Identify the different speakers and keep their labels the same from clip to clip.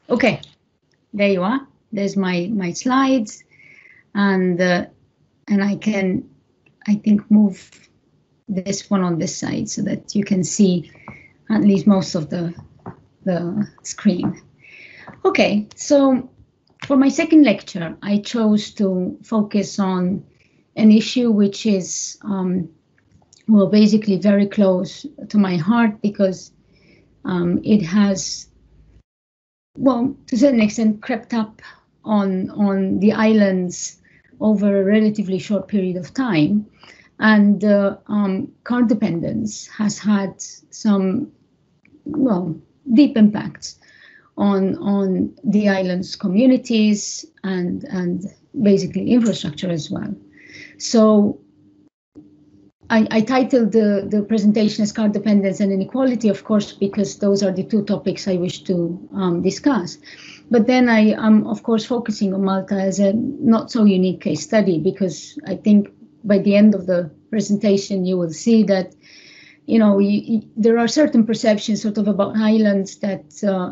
Speaker 1: Okay, there you are. There's my slides, and I can, I think, move this one on this side so that you can see at least most of the screen. Okay, so for my second lecture, I chose to focus on an issue which is, well, basically very close to my heart, because it has, well, to a certain extent, crept up on the islands over a relatively short period of time. And car dependence has had some, well, deep impacts on the islands' communities and basically infrastructure as well. So I titled the presentation as Car Dependence and Inequality, of course, because those are the two topics I wish to discuss. But then I am, of course, focusing on Malta as a not so unique case study, because I think by the end of the presentation, you will see that, you know, there are certain perceptions sort of about islands that,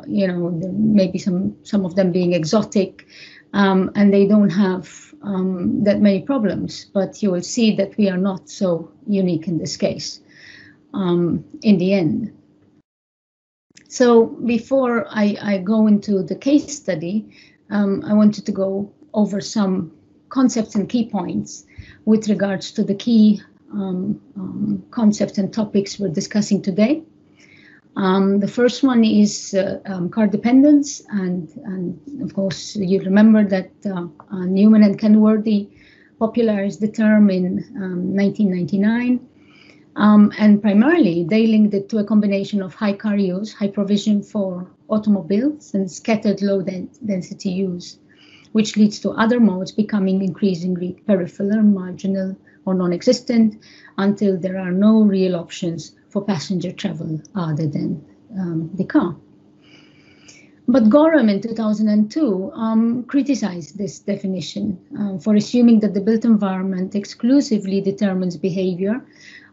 Speaker 1: you know, maybe some of them being exotic, and they don't have that many problems. But you will see that we are not so unique in this case, in the end. So before I go into the case study, I wanted to go over some concepts and key points with regards to the key concepts and topics we're discussing today. The first one is car dependence, and of course you remember that Newman and Kenworthy popularized the term in 1999, and primarily they linked it to a combination of high car use, high provision for automobiles, and scattered low density use, which leads to other modes becoming increasingly peripheral, marginal, or non-existent, until there are no real options for passenger travel other than the car. But Gorham in 2002 criticized this definition for assuming that the built environment exclusively determines behavior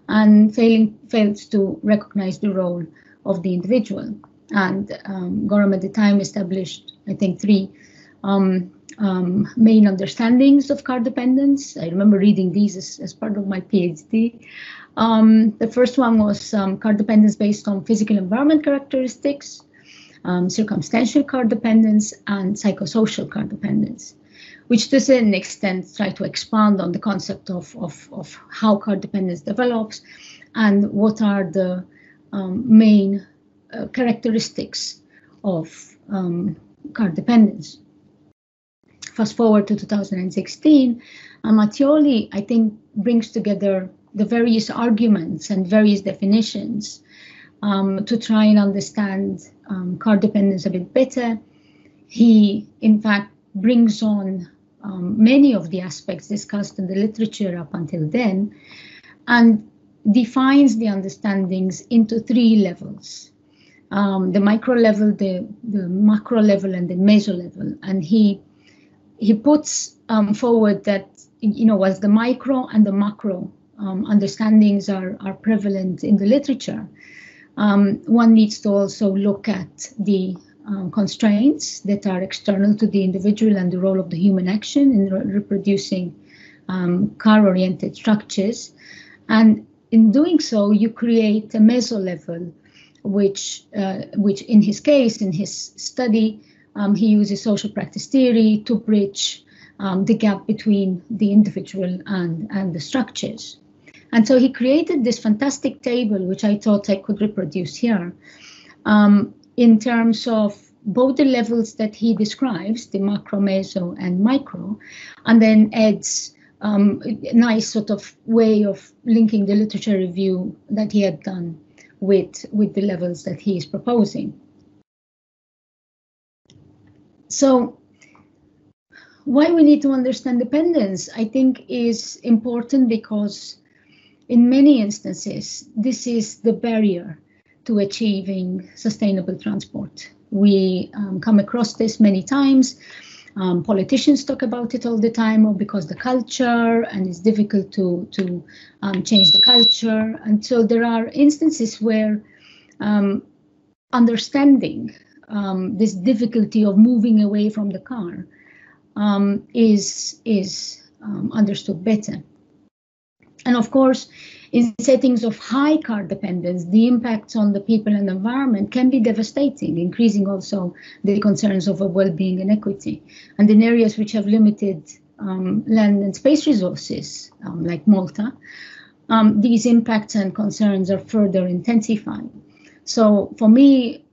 Speaker 1: and fails to recognize the role of the individual. And Gorham at the time established, I think, three main understandings of car dependence. I remember reading these as part of my PhD. The first one was car dependence based on physical environment characteristics, circumstantial car dependence, and psychosocial car dependence, which to a certain extent try to expand on the concept of how car dependence develops and what are the main characteristics of car dependence. Fast forward to 2016, Mattioli, I think, brings together the various arguments and various definitions to try and understand car dependence a bit better. He, in fact, brings on many of the aspects discussed in the literature up until then, and defines the understandings into three levels: the micro level, the macro level, and the meso level. And he puts forward that, you know, as the micro and the macro understandings are prevalent in the literature, one needs to also look at the constraints that are external to the individual and the role of the human action in reproducing car-oriented structures. And in doing so, you create a meso level, which in his case, in his study, he uses social practice theory to bridge the gap between the individual and the structures. And so he created this fantastic table, which I thought I could reproduce here, in terms of both the levels that he describes, the macro, meso, and micro, and then adds a nice sort of way of linking the literature review that he had done with the levels that he is proposing. So why we need to understand dependence, I think, is important because in many instances, this is the barrier to achieving sustainable transport. We come across this many times. Politicians talk about it all the time, or because the culture, and it's difficult to change the culture. And so there are instances where understanding this difficulty of moving away from the car is understood better. And of course, in settings of high car dependence, the impacts on the people and environment can be devastating, increasing also the concerns of well-being and equity. And in areas which have limited land and space resources, like Malta, these impacts and concerns are further intensified. So for me,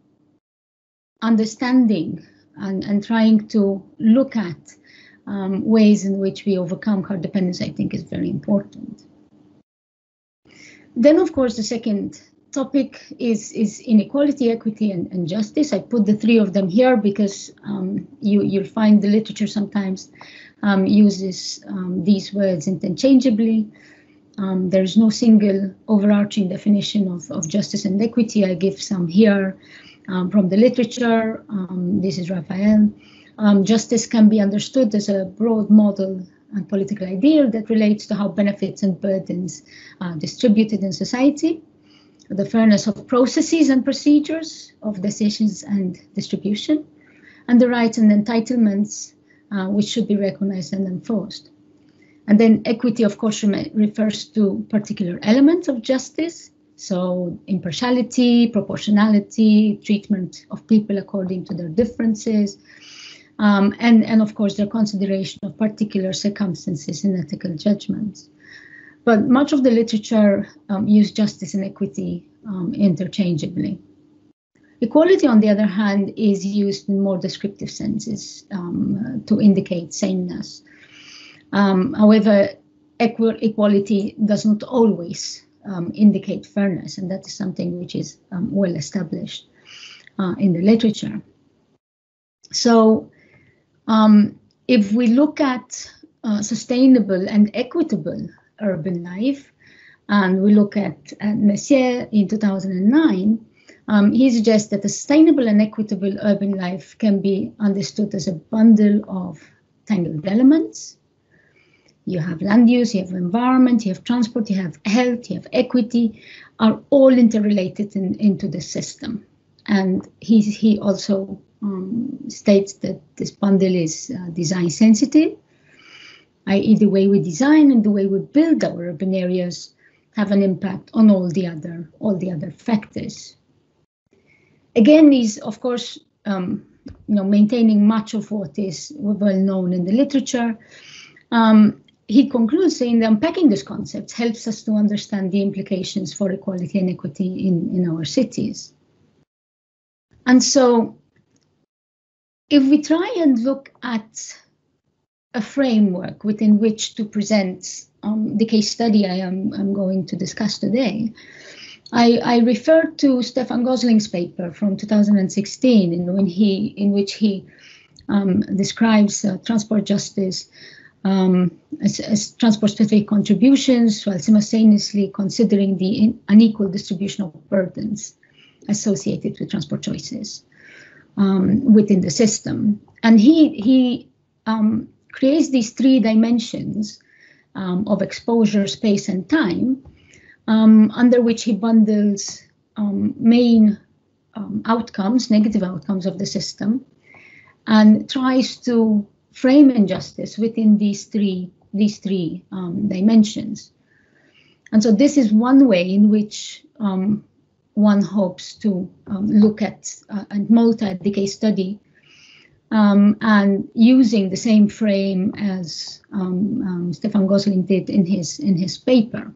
Speaker 1: understanding and trying to look at ways in which we overcome car dependence, I think, is very important. Then, of course, the second topic is inequality, equity, and justice. I put the three of them here because you'll find the literature sometimes uses these words interchangeably. There's no single overarching definition of justice and equity. I give some here from the literature. This is Raphael. Justice can be understood as a broad model and political ideal that relates to how benefits and burdens are distributed in society, the fairness of processes and procedures of decisions and distribution, and the rights and entitlements which should be recognized and enforced. And then equity, of course, refers to particular elements of justice, so impartiality, proportionality, treatment of people according to their differences, and of course, their consideration of particular circumstances and ethical judgments. But much of the literature use justice and equity interchangeably. Equality, on the other hand, is used in more descriptive senses to indicate sameness. However, equality does not always indicate fairness, and that is something which is well established in the literature. So, if we look at sustainable and equitable urban life, and we look at Messier in 2009, he suggests that a sustainable and equitable urban life can be understood as a bundle of tangled elements. You have land use, you have environment, you have transport, you have health, you have equity, are all interrelated into the system. And he also states that this bundle is design sensitive, i.e. the way we design and the way we build our urban areas have an impact on all the other factors. Again, he's of course maintaining much of what is well known in the literature. He concludes saying that unpacking these concepts helps us to understand the implications for equality and equity in our cities. And so, if we try and look at a framework within which to present the case study I am going to discuss today, I refer to Stefan Gosling's paper from 2016, in which he describes transport justice as transport-specific contributions, while simultaneously considering the unequal distribution of burdens associated with transport choices within the system. And he creates these three dimensions of exposure, space, and time, under which he bundles main outcomes, negative outcomes of the system, and tries to frame injustice within these three dimensions. And so this is one way in which one hopes to look at Malta, the case study, and using the same frame as Stefan Gosling did in his paper.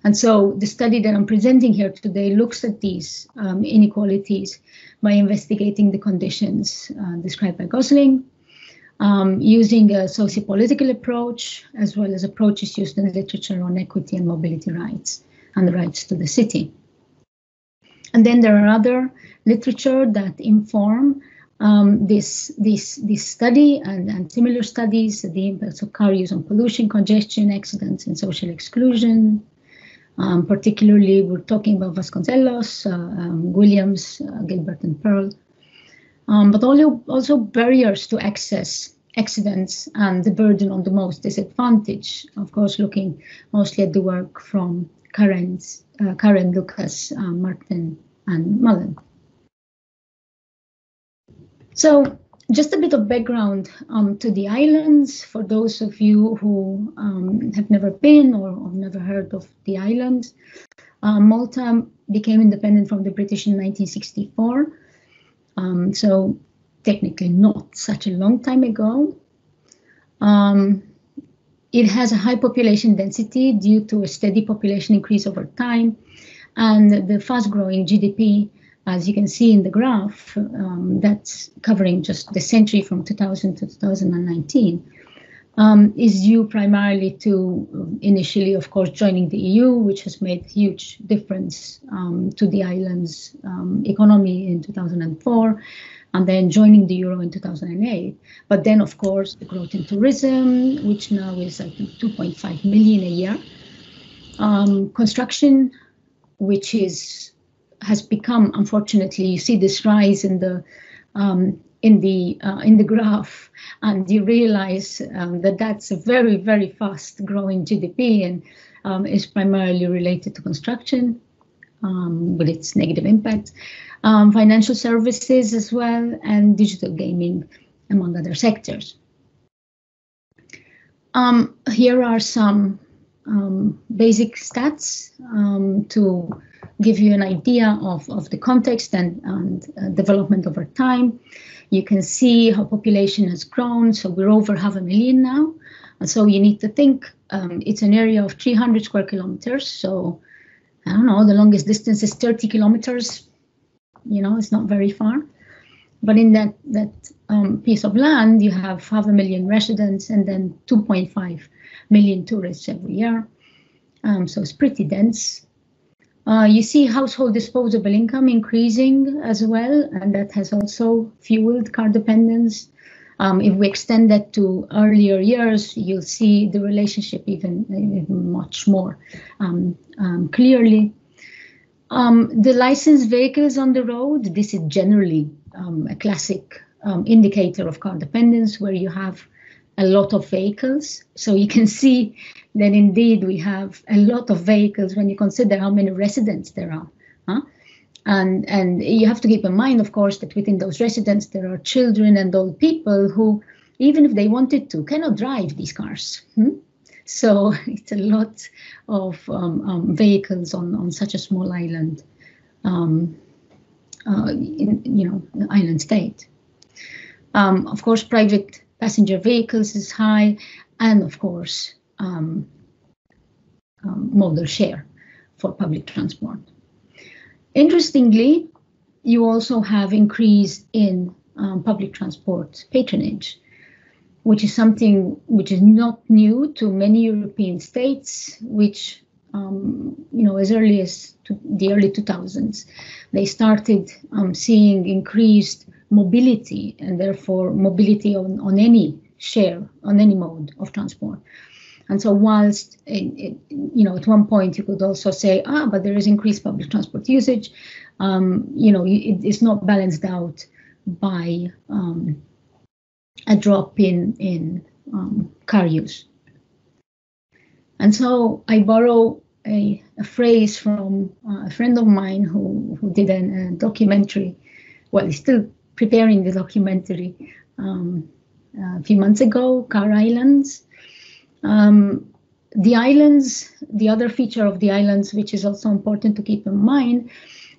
Speaker 1: And so the study that I'm presenting here today looks at these inequalities by investigating the conditions described by Gosling, using a socio-political approach, as well as approaches used in the literature on equity and mobility rights and the rights to the city. And then there are other literature that inform this study and similar studies, the impacts of car use on pollution, congestion, accidents, and social exclusion. Particularly, we're talking about Vasconcelos, Williams, Gilbert, and Pearl. But also barriers to access, accidents, and the burden on the most disadvantaged. Of course, looking mostly at the work from Karen, Lucas, Martin, and Mullen. So just a bit of background to the islands for those of you who have never been or never heard of the islands. Malta became independent from the British in 1964. So technically not such a long time ago. It has a high population density due to a steady population increase over time, and the fast-growing GDP, as you can see in the graph, that's covering just the century from 2000 to 2019, is due primarily to initially, of course, joining the EU, which has made a huge difference to the island's economy in 2004, and then joining the euro in 2008. But then, of course, the growth in tourism, which now is, I think, 2.5 million a year. Construction, which has become, unfortunately, you see this rise in the graph, and you realize that that's a very, very fast growing GDP and is primarily related to construction with its negative impact, financial services as well, and digital gaming, among other sectors. Here are some basic stats to give you an idea of the context and development over time. You can see how population has grown, so we're over 500,000 now. And so you need to think it's an area of 300 square kilometers. So I don't know, the longest distance is 30 kilometers. You know, it's not very far. But in that piece of land, you have 500,000 residents and then 2.5 million tourists every year. So it's pretty dense. You see household disposable income increasing as well, and that has also fueled car dependence. If we extend that to earlier years, you'll see the relationship even much more clearly. The licensed vehicles on the road, this is generally a classic indicator of car dependence, where you have a lot of vehicles. So you can see that indeed we have a lot of vehicles when you consider how many residents there are. And you have to keep in mind, of course, that within those residents there are children and old people who, even if they wanted to, cannot drive these cars. So it's a lot of vehicles on such a small island, island state. Of course, private passenger vehicles is high, and of course, modal share for public transport. Interestingly, you also have increase in public transport patronage, which is something which is not new to many European states, which, as early as the early 2000s, they started seeing increased mobility, and therefore mobility on any share, on any mode of transport. And so whilst, at one point you could also say, but there is increased public transport usage, it's not balanced out by a drop in car use. And so I borrow a phrase from a friend of mine who did a documentary. Well, he's still preparing the documentary a few months ago, Car Islands. The islands, the other feature of the islands, which is also important to keep in mind,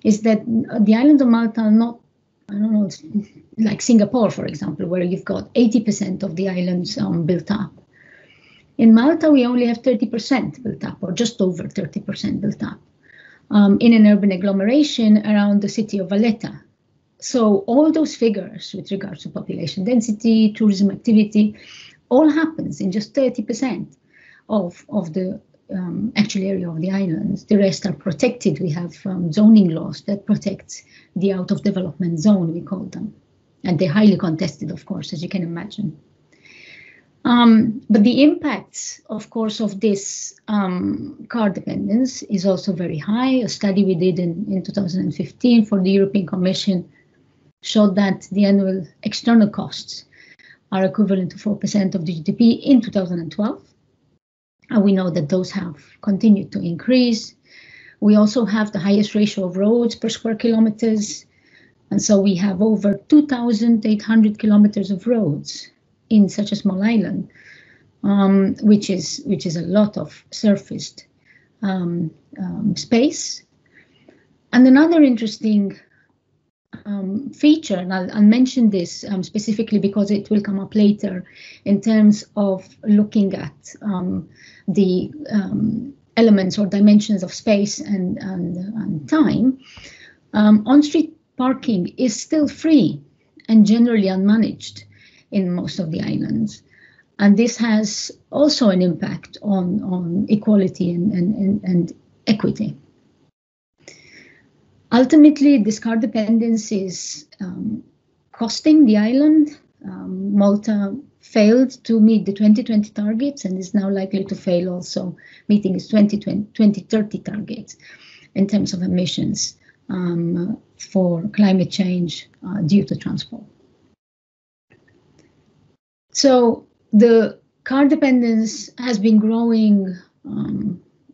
Speaker 1: is that the islands of Malta are not, like Singapore, for example, where you've got 80% of the islands built up. In Malta, we only have 30% built up, or just over 30% built up, in an urban agglomeration around the city of Valletta. So all those figures with regards to population density, tourism activity, all happens in just 30% of the actual area of the islands. The rest are protected. We have zoning laws that protect the out of development zone, we call them. And they're highly contested, of course, as you can imagine. But the impacts, of course, of this car dependence is also very high. A study we did in 2015 for the European Commission showed that the annual external costs are equivalent to 4% of the GDP in 2012. And we know that those have continued to increase. We also have the highest ratio of roads per square kilometers. And so we have over 2,800 kilometers of roads in such a small island, which is a lot of surfaced space. And another interesting feature, and I'll mention this specifically because it will come up later in terms of looking at the elements or dimensions of space and time. On-street parking is still free and generally unmanaged in most of the islands. And this has also an impact on equality and equity. Ultimately, this car dependence is costing the island. Malta failed to meet the 2020 targets and is now likely to fail also meeting its 2030 targets in terms of emissions for climate change due to transport. So the car dependence has been growing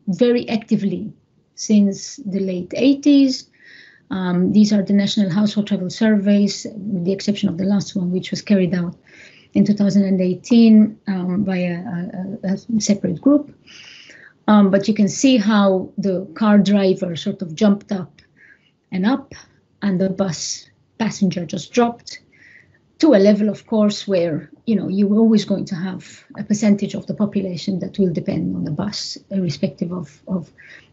Speaker 1: very actively since the late 80s. These are the National Household Travel Surveys, with the exception of the last one, which was carried out in 2018 by a separate group. But you can see how the car driver sort of jumped up, and the bus passenger just dropped to a level, of course, where you're always going to have a percentage of the population that will depend on the bus, irrespective of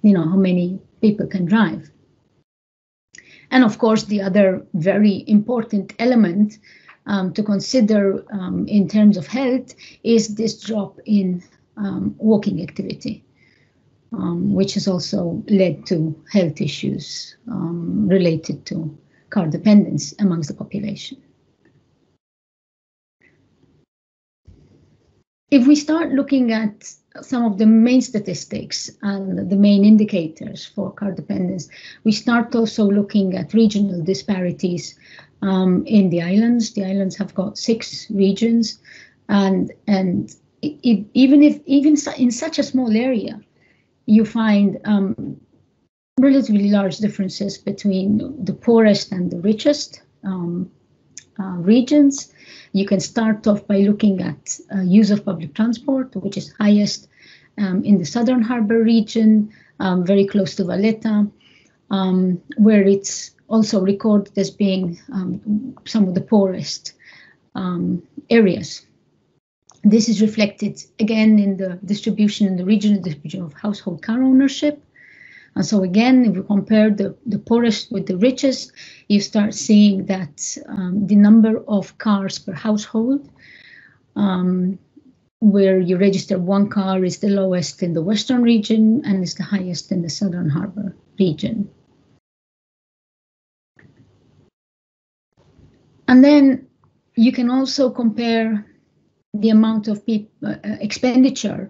Speaker 1: how many people can drive. And of course, the other very important element to consider in terms of health is this drop in walking activity, which has also led to health issues related to car dependence amongst the population. If we start looking at some of the main statistics and the main indicators for car dependence, we start also looking at regional disparities in the islands. The islands have got 6 regions, and even in such a small area, you find relatively large differences between the poorest and the richest regions. You can start off by looking at use of public transport, which is highest in the Southern Harbour region, very close to Valletta, where it's also recorded as being some of the poorest areas. This is reflected again in the distribution, in the regional distribution of household car ownership. And so again, if you compare the poorest with the richest, you start seeing that the number of cars per household, where you register 1 car, is the lowest in the Western region and is the highest in the Southern Harbour region. And then you can also compare the amount of expenditure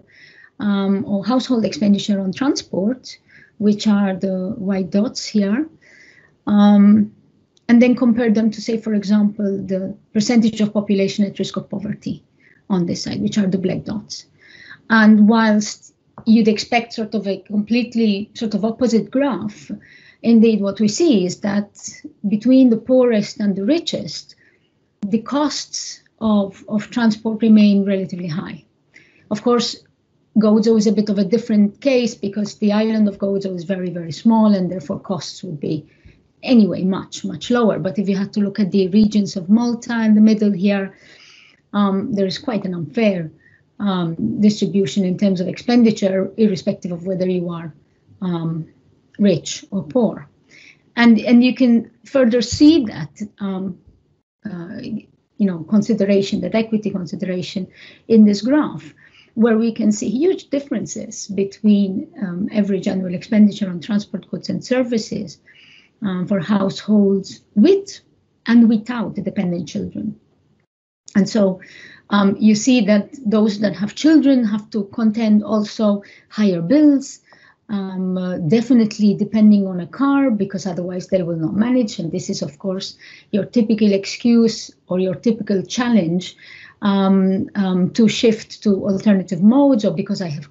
Speaker 1: or household expenditure on transport, which are the white dots here, and then compare them to, say, for example, the percentage of population at risk of poverty on this side, which are the black dots. And whilst you'd expect sort of a completely sort of opposite graph, indeed what we see is that between the poorest and the richest, the costs of transport remain relatively high. Of course, Gozo is a bit of a different case because the island of Gozo is very, very small, and therefore costs would be anyway much, much lower. But if you had to look at the regions of Malta in the middle here, there is quite an unfair distribution in terms of expenditure, irrespective of whether you are rich or poor. And you can further see that consideration, that equity consideration in this graph, where we can see huge differences between average annual expenditure on transport goods and services for households with and without dependent children. And so you see that those that have children have to contend also higher bills, definitely depending on a car, because otherwise they will not manage. And this is, of course, your typical excuse or your typical challenge to shift to alternative modes, or because I have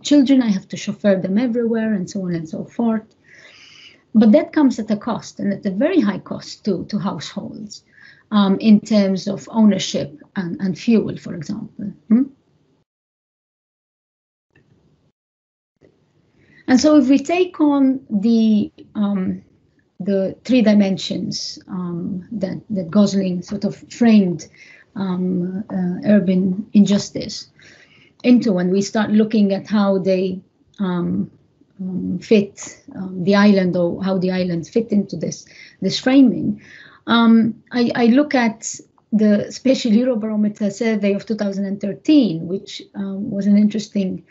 Speaker 1: children, I have to chauffeur them everywhere, and so on and so forth. But that comes at a cost, and at a very high cost to households in terms of ownership and fuel, for example. And so if we take on the three dimensions that Gosling sort of framed urban injustice into, and we start looking at how they fit the island, or how the islands fit into this framing, I look at the Spatial Eurobarometer survey of 2013, which was an interesting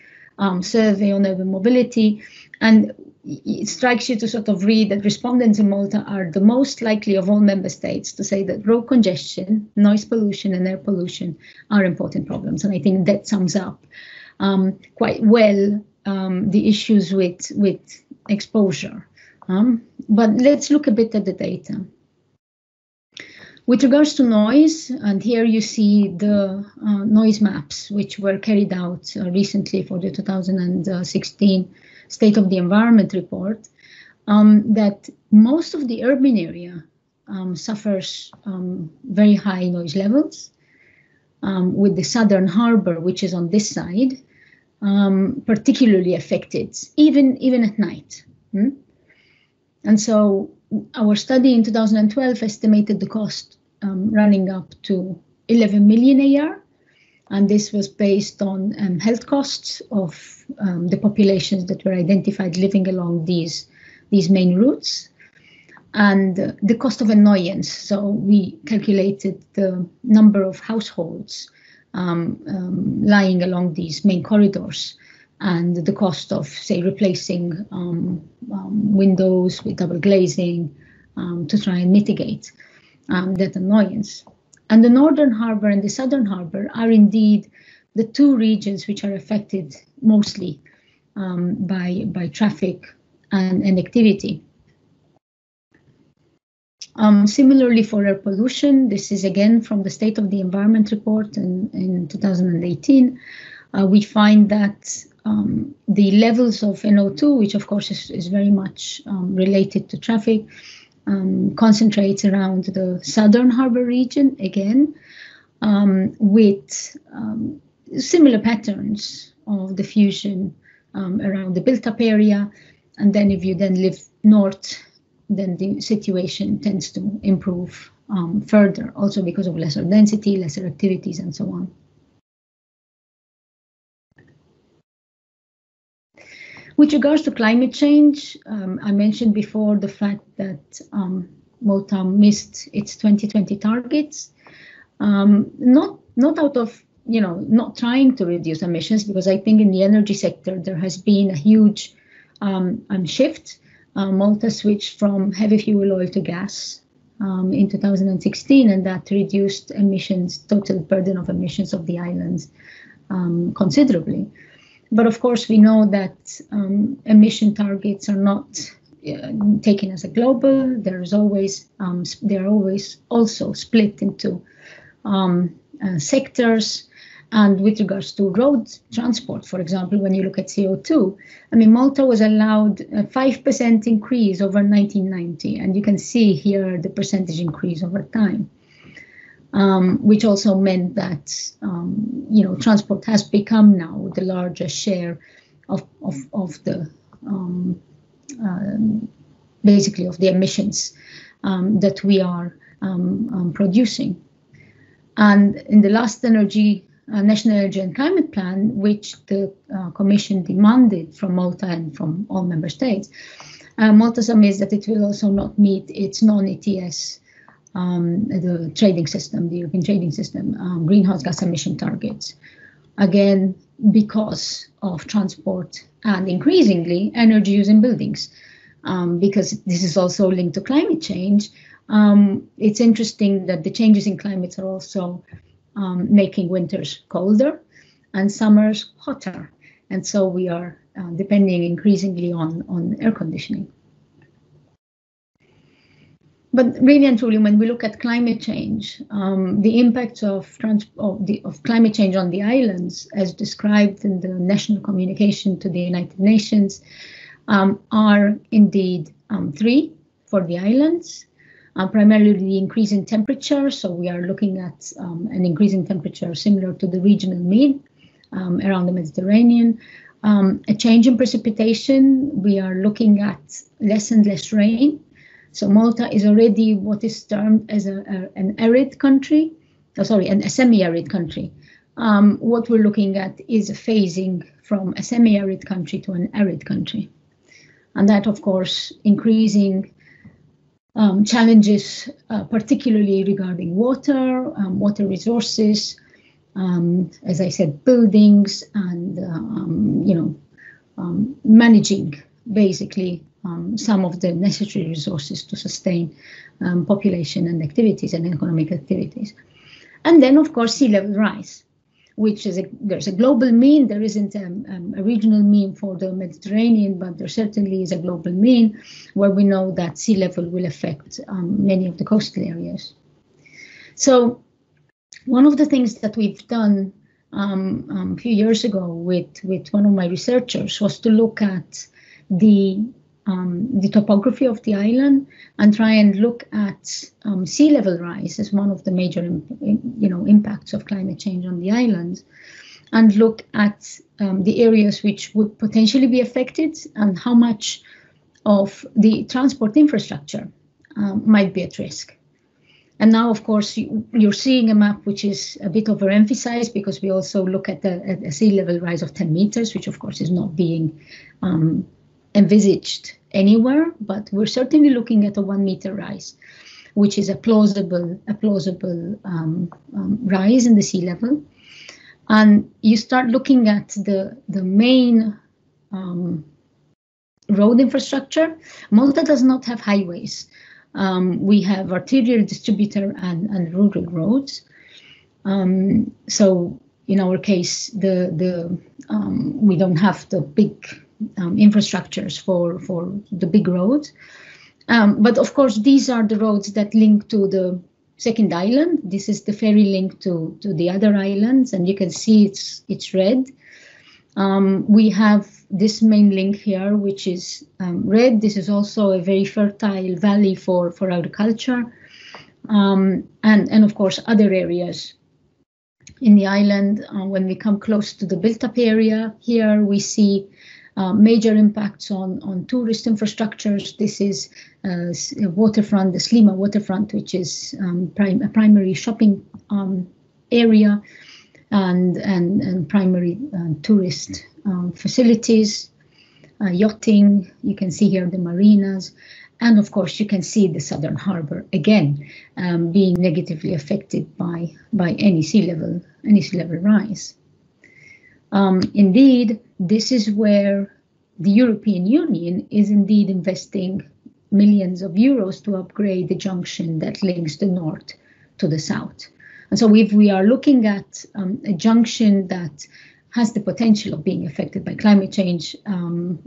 Speaker 1: survey on urban mobility, and it strikes you to sort of read that respondents in Malta are the most likely of all member states to say that road congestion, noise pollution, and air pollution are important problems. And I think that sums up quite well the issues with exposure. But let's look a bit at the data. With regards to noise, and here you see the noise maps, which were carried out recently for the 2016 State of the Environment report, that most of the urban area suffers very high noise levels, with the southern harbour, which is on this side, particularly affected, even at night. And so our study in 2012 estimated the cost running up to 11 million a year, and this was based on health costs of the populations that were identified living along these main routes, and the cost of annoyance. So we calculated the number of households lying along these main corridors, and the cost of, say, replacing windows with double glazing to try and mitigate that annoyance. And the northern harbour and the southern harbour are indeed the two regions which are affected mostly by traffic and activity. Similarly for air pollution, this is again from the State of the Environment report in 2018, we find that the levels of NO2, which of course is very much related to traffic, concentrates around the southern harbour region again, with similar patterns of diffusion around the built-up area. And then if you then live north, then the situation tends to improve further, also because of lesser density, lesser activities, and so on. With regards to climate change, I mentioned before the fact that Malta missed its 2020 targets, not out of, not trying to reduce emissions, because I think in the energy sector there has been a huge shift. Malta switched from heavy fuel oil to gas in 2016, and that reduced emissions, total burden of emissions of the islands considerably. But of course, we know that emission targets are not taken as a global. They are always also split into sectors. And with regards to road transport, for example, when you look at CO2, I mean, Malta was allowed a 5% increase over 1990, and you can see here the percentage increase over time. Which also meant that transport has become now the largest share of the basically of the emissions that we are producing. And in the last National Energy and Climate Plan, which the Commission demanded from Malta and from all member states, Malta submits that it will also not meet its non-ETS the trading system, the European trading system, greenhouse gas emission targets, again, because of transport and increasingly energy use in buildings, because this is also linked to climate change. It's interesting that the changes in climates are also making winters colder and summers hotter. And so we are depending increasingly on air conditioning. But really and truly, when we look at climate change, the impacts of climate change on the islands, as described in the national communication to the United Nations, are indeed three for the islands. Primarily the increase in temperature, so we are looking at an increase in temperature similar to the regional mean around the Mediterranean. A change in precipitation, we are looking at less and less rain. So Malta is already what is termed as an arid country, a semi-arid country. What we're looking at is a phasing from a semi-arid country to an arid country. And that, of course, increasing challenges, particularly regarding water, water resources, as I said, buildings, and managing basically some of the necessary resources to sustain population and activities and economic activities. And then, of course, sea level rise, which is there's a global mean. There isn't a regional mean for the Mediterranean, but there certainly is a global mean where we know that sea level will affect many of the coastal areas. So one of the things that we've done a few years ago with one of my researchers was to look at the topography of the island and try and look at sea level rise as one of the major impacts of climate change on the islands, and look at the areas which would potentially be affected and how much of the transport infrastructure might be at risk. And now, of course, you're seeing a map which is a bit overemphasized because we also look at a sea level rise of 10 meters, which of course is not being envisaged anywhere, but we're certainly looking at a 1 meter rise, which is a plausible rise in the sea level. And you start looking at the main road infrastructure. Malta does not have highways. We have arterial, distributor, and rural roads. So in our case, we don't have the big infrastructures for the big roads. But of course, these are the roads that link to the second island. This is the ferry link to the other islands, and you can see it's red. We have this main link here, which is red. This is also a very fertile valley for agriculture, and of course other areas in the island. When we come close to the built-up area here, we see major impacts on tourist infrastructures. This is a waterfront, the Slima waterfront, which is a primary shopping area and primary tourist facilities, yachting. You can see here the marinas, and of course you can see the southern harbor again being negatively affected by any sea level rise. Indeed, this is where the European Union is indeed investing millions of euros to upgrade the junction that links the north to the south. And so if we are looking at a junction that has the potential of being affected by climate change,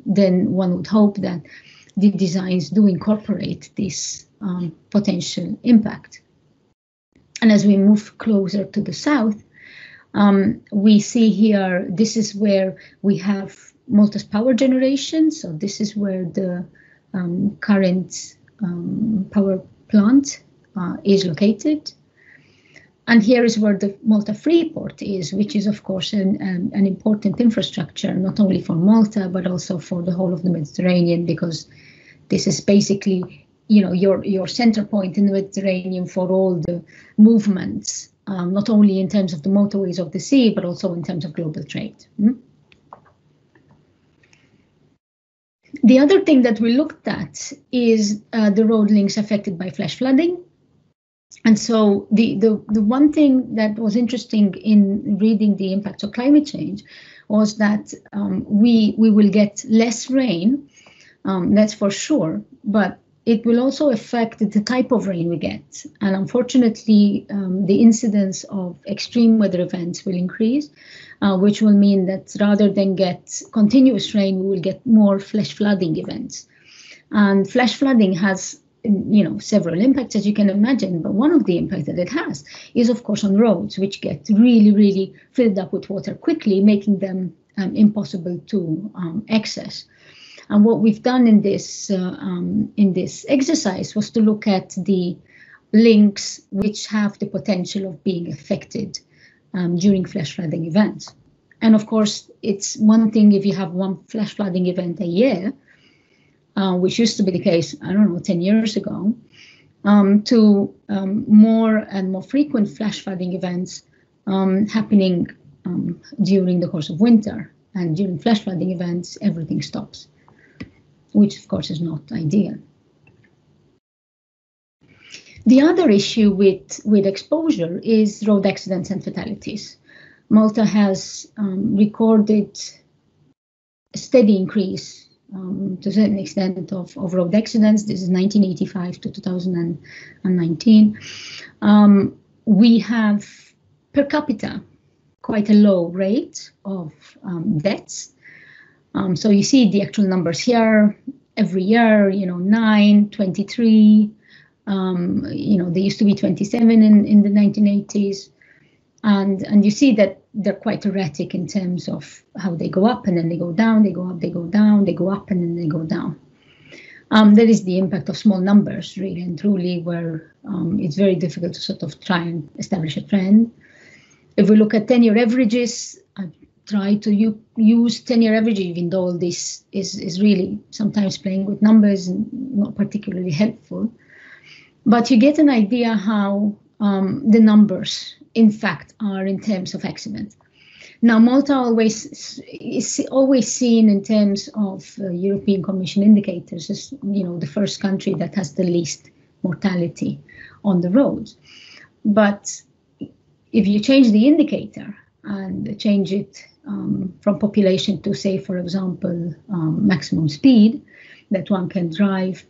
Speaker 1: then one would hope that the designs do incorporate this potential impact. And as we move closer to the south, we see here, this is where we have Malta's power generation. So this is where the current power plant is located. And here is where the Malta Freeport is, which is, of course, an important infrastructure, not only for Malta, but also for the whole of the Mediterranean, because this is basically, your center point in the Mediterranean for all the movements, not only in terms of the motorways of the sea, but also in terms of global trade. The other thing that we looked at is the road links affected by flash flooding. And so the one thing that was interesting in reading the impacts of climate change was that we will get less rain, that's for sure, but it will also affect the type of rain we get. And unfortunately, the incidence of extreme weather events will increase, which will mean that rather than get continuous rain, we will get more flash flooding events. And flash flooding has several impacts, as you can imagine, but one of the impacts that it has is, of course, on roads, which get really, really filled up with water quickly, making them impossible to access. And what we've done in this exercise was to look at the links which have the potential of being affected during flash flooding events. And of course, it's one thing if you have one flash flooding event a year, which used to be the case, I don't know, 10 years ago, to more and more frequent flash flooding events happening during the course of winter. And during flash flooding events, everything stops, which of course is not ideal. The other issue with exposure is road accidents and fatalities. Malta has recorded a steady increase to a certain extent of road accidents. This is 1985 to 2019. We have per capita quite a low rate of deaths. So you see the actual numbers here every year, 9, 23, they used to be 27 in the 1980s. And you see that they're quite erratic in terms of how they go up and then they go down, they go up, they go down, they go up and then they go down. That is the impact of small numbers, really and truly, where it's very difficult to sort of try and establish a trend. If we look at 10-year averages, I try to use 10-year average, even though this is really sometimes playing with numbers and not particularly helpful. But you get an idea how the numbers, in fact, are in terms of accidents. Now, Malta is always seen in terms of European Commission indicators as, the first country that has the least mortality on the roads. But if you change the indicator and change it from population to, say, for example, maximum speed that one can drive,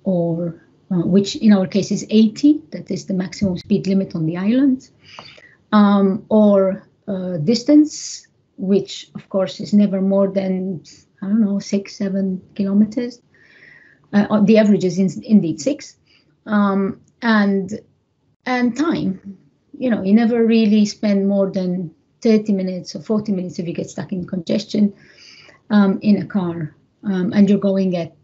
Speaker 1: or which in our case is 80, that is the maximum speed limit on the island, or distance, which of course is never more than, 6-7 kilometers. The average is indeed 6, and time. You never really spend more than 30 minutes or 40 minutes if you get stuck in congestion in a car, and you're going at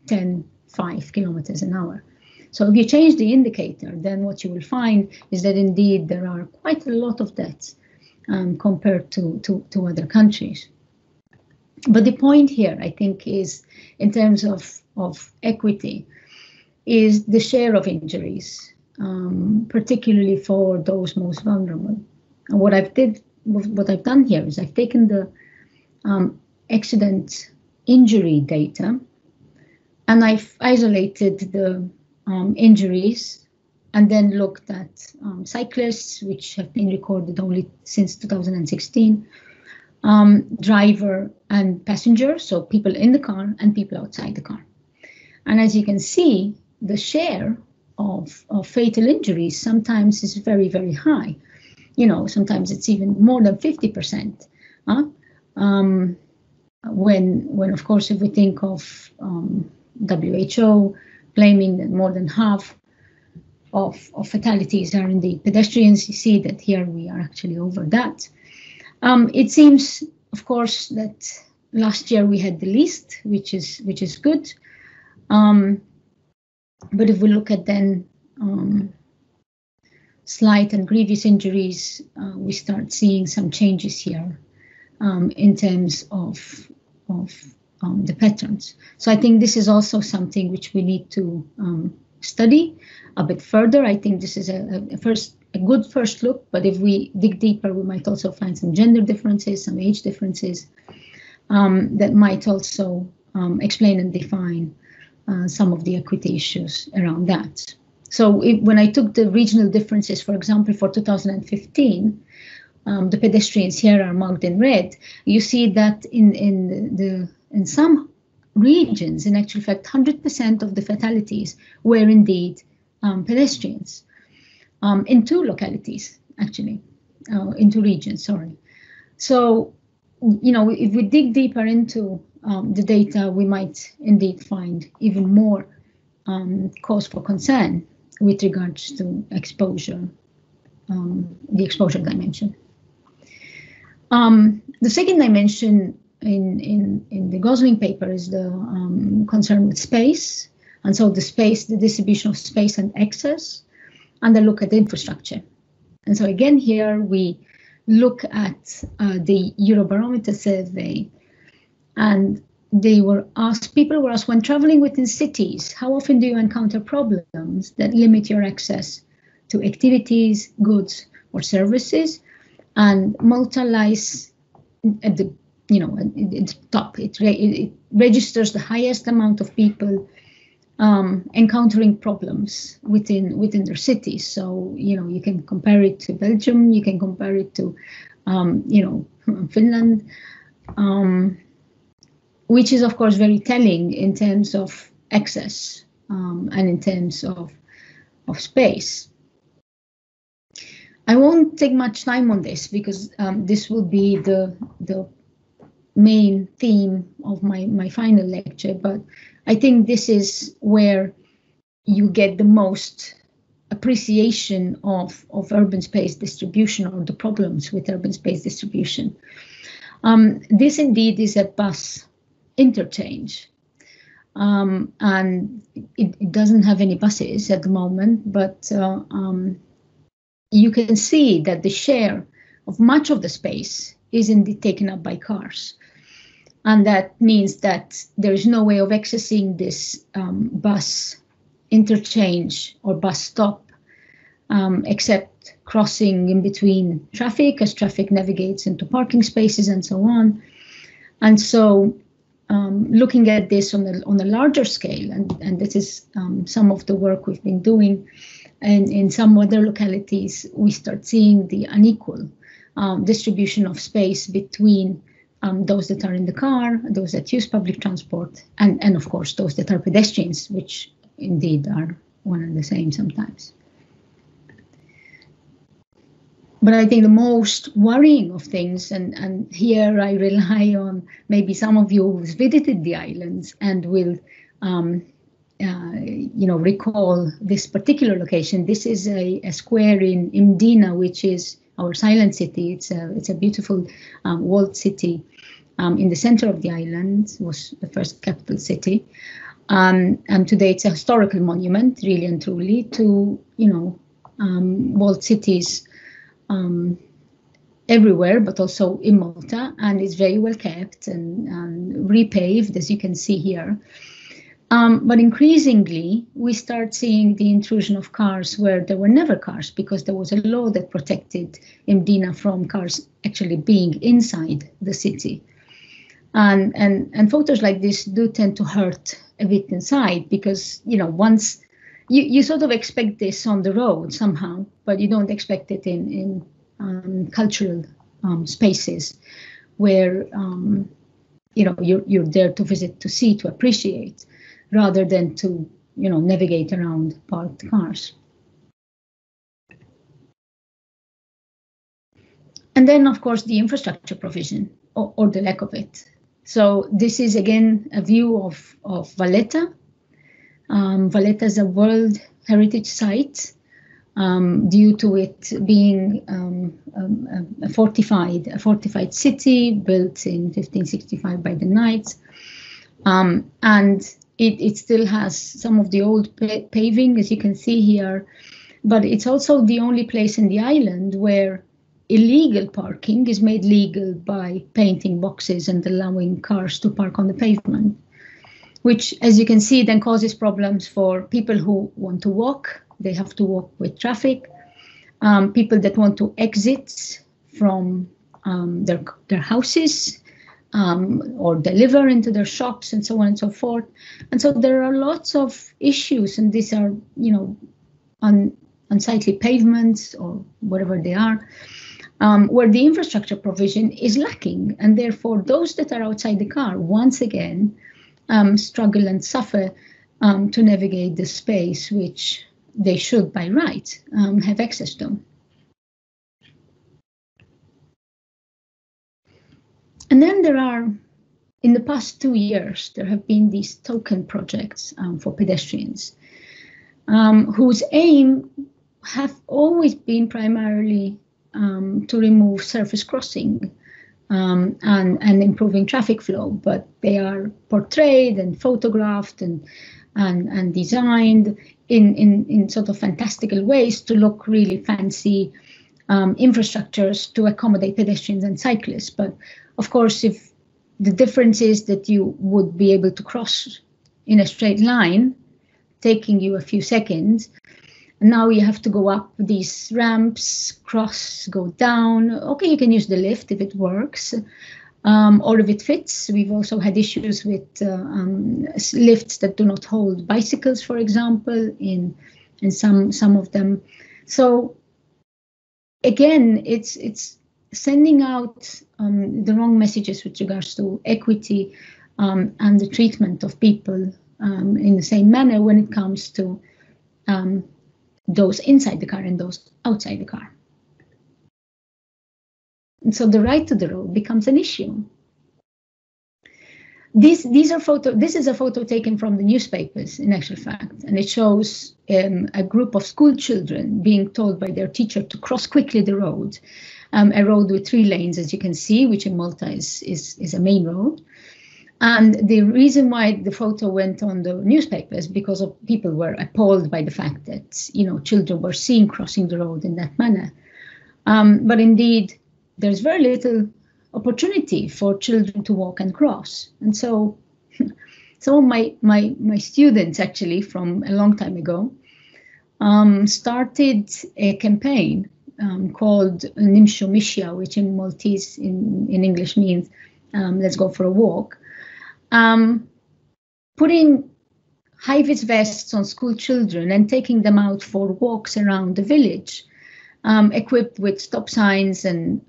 Speaker 1: 5 kilometers an hour. So if you change the indicator, then what you will find is that indeed there are quite a lot of deaths compared to other countries. But the point here, I think, is in terms of equity, is the share of injuries, particularly for those most vulnerable. And what I've done here is I've taken the accident injury data, and I've isolated the injuries, and then looked at cyclists, which have been recorded only since 2016, driver and passenger, so people in the car and people outside the car. And as you can see, the share of fatal injuries sometimes is very, very high. Sometimes it's even more than 50%. When of course, if we think of WHO claiming that more than half of fatalities are indeed pedestrians, you see that here we are actually over that. It seems, of course, that last year we had the least, which is good. But if we look at then slight and grievous injuries, we start seeing some changes here in terms of the patterns. So I think this is also something which we need to study a bit further. I think this is a good first look, but if we dig deeper, we might also find some gender differences, some age differences that might also explain and define some of the equity issues around that. So when I took the regional differences, for example, for 2015, the pedestrians here are marked in red. You see that in some regions, in actual fact, 100% of the fatalities were indeed pedestrians in two localities, actually, in two regions, sorry. So, if we dig deeper into the data, we might indeed find even more cause for concern with regards to exposure, the exposure dimension. The second dimension in the Gosling paper is the concern with space, and so the distribution of space and access, and then look at the infrastructure. And so again, here we look at the Eurobarometer survey, and people were asked, when traveling within cities, how often do you encounter problems that limit your access to activities, goods, or services? And Malta lies at the top. It registers the highest amount of people encountering problems within their cities. So you can compare it to Belgium, you can compare it to Finland, which is of course very telling in terms of access and in terms of space. I won't take much time on this because this will be the main theme of my final lecture, but I think this is where you get the most appreciation of urban space distribution, or the problems with urban space distribution. This indeed is a bus interchange, and it doesn't have any buses at the moment, but you can see that the share of much of the space is indeed taken up by cars. And that means that there is no way of accessing this bus interchange or bus stop except crossing in between traffic as traffic navigates into parking spaces and so on. And so looking at this on a larger scale, and this is some of the work we've been doing, and in some other localities, we start seeing the unequal distribution of space between those that are in the car, those that use public transport, and of course those that are pedestrians, which indeed are one and the same sometimes. But I think the most worrying of things, and here I rely on maybe some of you who've visited the islands and will recall this particular location. This is a square in Mdina, which is our silent city. It's a beautiful walled city in the center of the island. It was the first capital city, and today it's a historical monument, really and truly, to walled cities everywhere, but also in Malta, and it's very well kept and repaved, as you can see here. But increasingly, we start seeing the intrusion of cars where there were never cars, because there was a law that protected Mdina from cars actually being inside the city. And photos like this do tend to hurt a bit inside, because once you sort of expect this on the road somehow, but you don't expect it in cultural spaces where you're there to visit, to see, to appreciate, rather than to navigate around parked cars. And then, of course, the infrastructure provision, or the lack of it. So this is again a view of Valletta. Valletta is a World Heritage Site due to it being a fortified city built in 1565 by the Knights, and it still has some of the old paving, as you can see here, but it's also the only place in the island where illegal parking is made legal by painting boxes and allowing cars to park on the pavement, which, as you can see, then causes problems for people who want to walk. They have to walk with traffic. People that want to exit from their houses or deliver into their shops, and so on and so forth. And so there are lots of issues, and these are, unsightly pavements or whatever they are, where the infrastructure provision is lacking, and therefore those that are outside the car once again struggle and suffer to navigate the space which they should by right have access to. And then there are, in the past 2 years, there have been these token projects for pedestrians, whose aim have always been primarily to remove surface crossing and improving traffic flow, but they are portrayed and photographed and designed in sort of fantastical ways to look really fancy infrastructures to accommodate pedestrians and cyclists. But of course, if the difference is that you would be able to cross in a straight line, taking you a few seconds, now you have to go up these ramps, cross, go down. Okay, you can use the lift if it works, or if it fits. We've also had issues with lifts that do not hold bicycles, for example, in some of them. So again, it's sending out the wrong messages with regards to equity and the treatment of people in the same manner when it comes to those inside the car and those outside the car. And so the right to the road becomes an issue. This is a photo taken from the newspapers, in actual fact, and it shows a group of school children being told by their teacher to cross quickly the road, a road with 3 lanes, as you can see, which in Malta is a main road. And the reason why the photo went on the newspapers because of people were appalled by the fact that, you know, children were seen crossing the road in that manner. But indeed, there's very little opportunity for children to walk and cross. And so some of my students, actually, from a long time ago, started a campaign called Nimshu Mishya, which in Maltese in English means let's go for a walk. Putting high-vis vests on school children and taking them out for walks around the village, equipped with stop signs and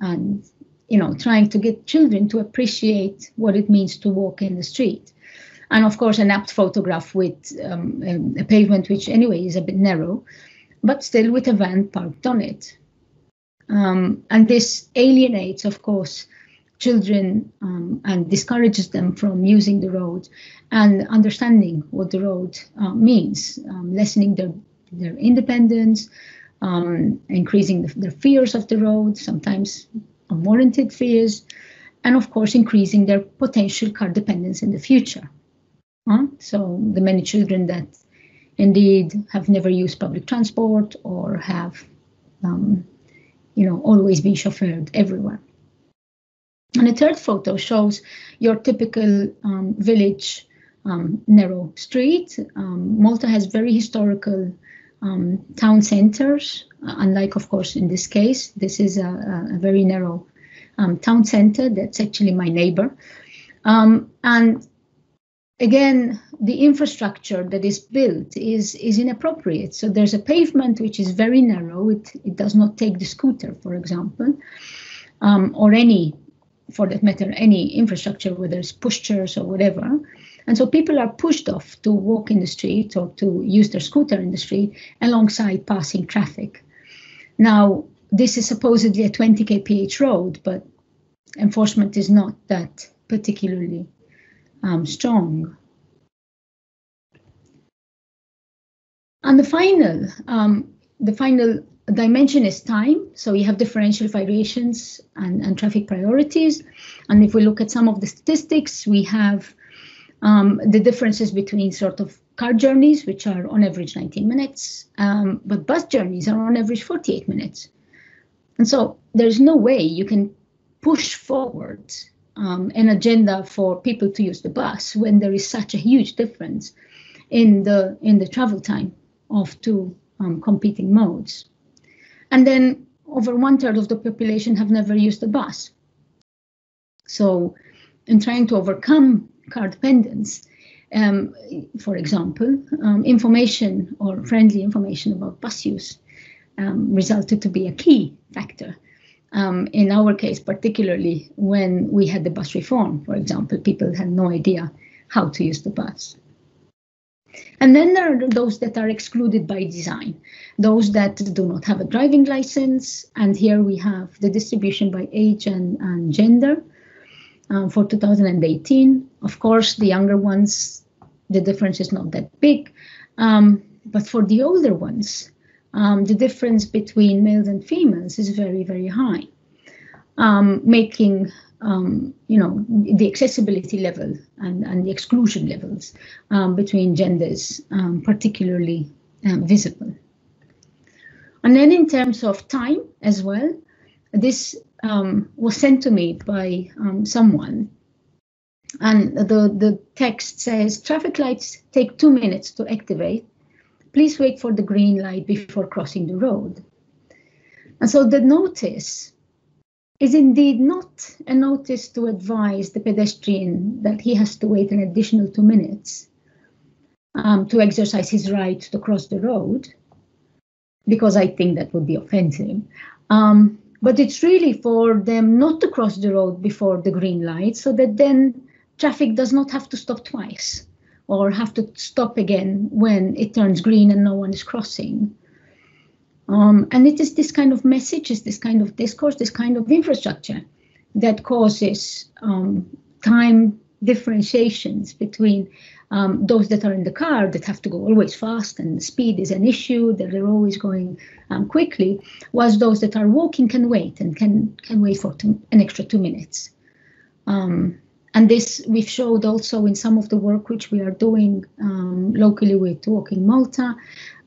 Speaker 1: you know, trying to get children to appreciate what it means to walk in the street. And of course, an apt photograph with a pavement which anyway is a bit narrow, but still with a van parked on it. And this alienates, of course, children and discourages them from using the road and understanding what the road means, lessening their independence, increasing their fears of the road, sometimes unwarranted fears, and of course increasing their potential car dependence in the future. So the many children that indeed have never used public transport or have you know, always been chauffeured everywhere. And a third photo shows your typical village narrow street. Malta has very historical town centers, unlike, of course, in this case. This is a very narrow town center that's actually my neighbor. And again, the infrastructure that is built is inappropriate. So there's a pavement which is very narrow. It does not take the scooter, for example, or any, for that matter, any infrastructure, whether it's pushchairs or whatever. And so people are pushed off to walk in the street or to use their scooter in the street alongside passing traffic. Now, this is supposedly a 20 kph road, but enforcement is not that particularly strong. And the final dimension is time. So you have differential variations and traffic priorities. And if we look at some of the statistics, we have the differences between sort of car journeys, which are on average 19 minutes, but bus journeys are on average 48 minutes. And so there's no way you can push forward an agenda for people to use the bus when there is such a huge difference in the travel time of two competing modes. And then over 1/3 of the population have never used the bus. So in trying to overcome car dependence, for example, information or friendly information about bus use resulted to be a key factor. In our case, particularly when we had the bus reform, for example, people had no idea how to use the bus. And then there are those that are excluded by design, those that do not have a driving license. And here we have the distribution by age and gender for 2018. Of course, the younger ones, the difference is not that big. But for the older ones, the difference between males and females is very, very high, making the accessibility level and the exclusion levels between genders, particularly visible. And then in terms of time as well, this was sent to me by someone. And the text says, traffic lights take 2 minutes to activate. Please wait for the green light before crossing the road. And so the notice is indeed not a notice to advise the pedestrian that he has to wait an additional 2 minutes to exercise his right to cross the road, because I think that would be offensive. But it's really for them not to cross the road before the green light, so that then traffic does not have to stop twice or have to stop again when it turns green and no one is crossing. And it is this kind of message, is this kind of discourse, this kind of infrastructure that causes time differentiations between those that are in the car that have to go always fast and speed is an issue, that they're always going quickly, whilst those that are walking can wait and can wait for an extra 2 minutes. And this we've showed also in some of the work which we are doing locally with Walking Malta.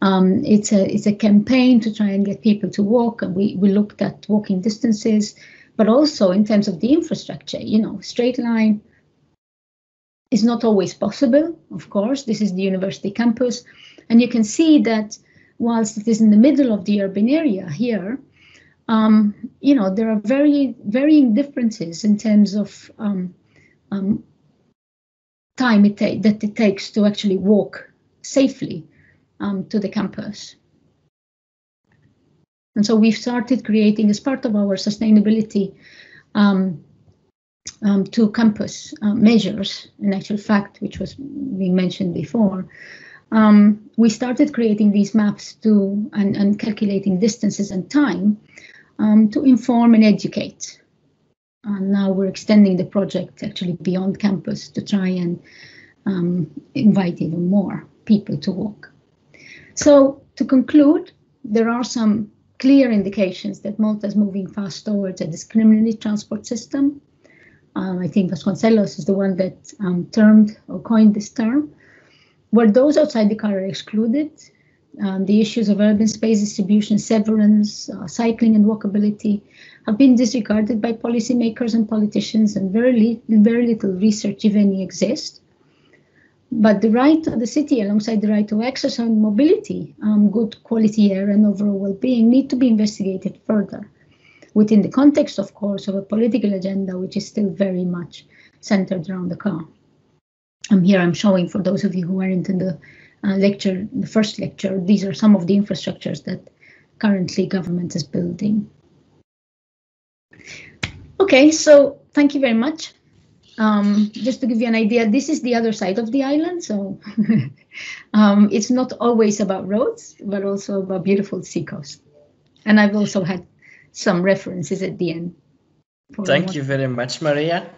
Speaker 1: It's a campaign to try and get people to walk, and we looked at walking distances, but also in terms of the infrastructure, straight line is not always possible, of course. This is the university campus, and you can see that whilst it is in the middle of the urban area here, there are varying differences in terms of time that it takes to actually walk safely to the campus. And so we've started creating, as part of our sustainability to campus measures, in actual fact, which was being mentioned before, we started creating these maps and calculating distances and time to inform and educate. And now we're extending the project actually beyond campus to try and invite even more people to walk. So to conclude, there are some clear indications that Malta is moving fast towards a discriminatory transport system. I think Vasconcelos is the one that termed or coined this term, where those outside the car are excluded. The issues of urban space distribution, severance, cycling and walkability have been disregarded by policymakers and politicians, and very little research, if any, exists. But the right to the city, alongside the right to access and mobility, good quality air and overall well-being, need to be investigated further, within the context, of course, of a political agenda which is still very much centered around the car. Here I'm showing, for those of you who weren't in the lecture, the first lecture, these are some of the infrastructures that currently government is building. Okay, so thank you very much. Just to give you an idea, this is the other side of the island, so it's not always about roads, but also about beautiful seacoast. And I've also had some references at the end.
Speaker 2: Thank you very much, Maria.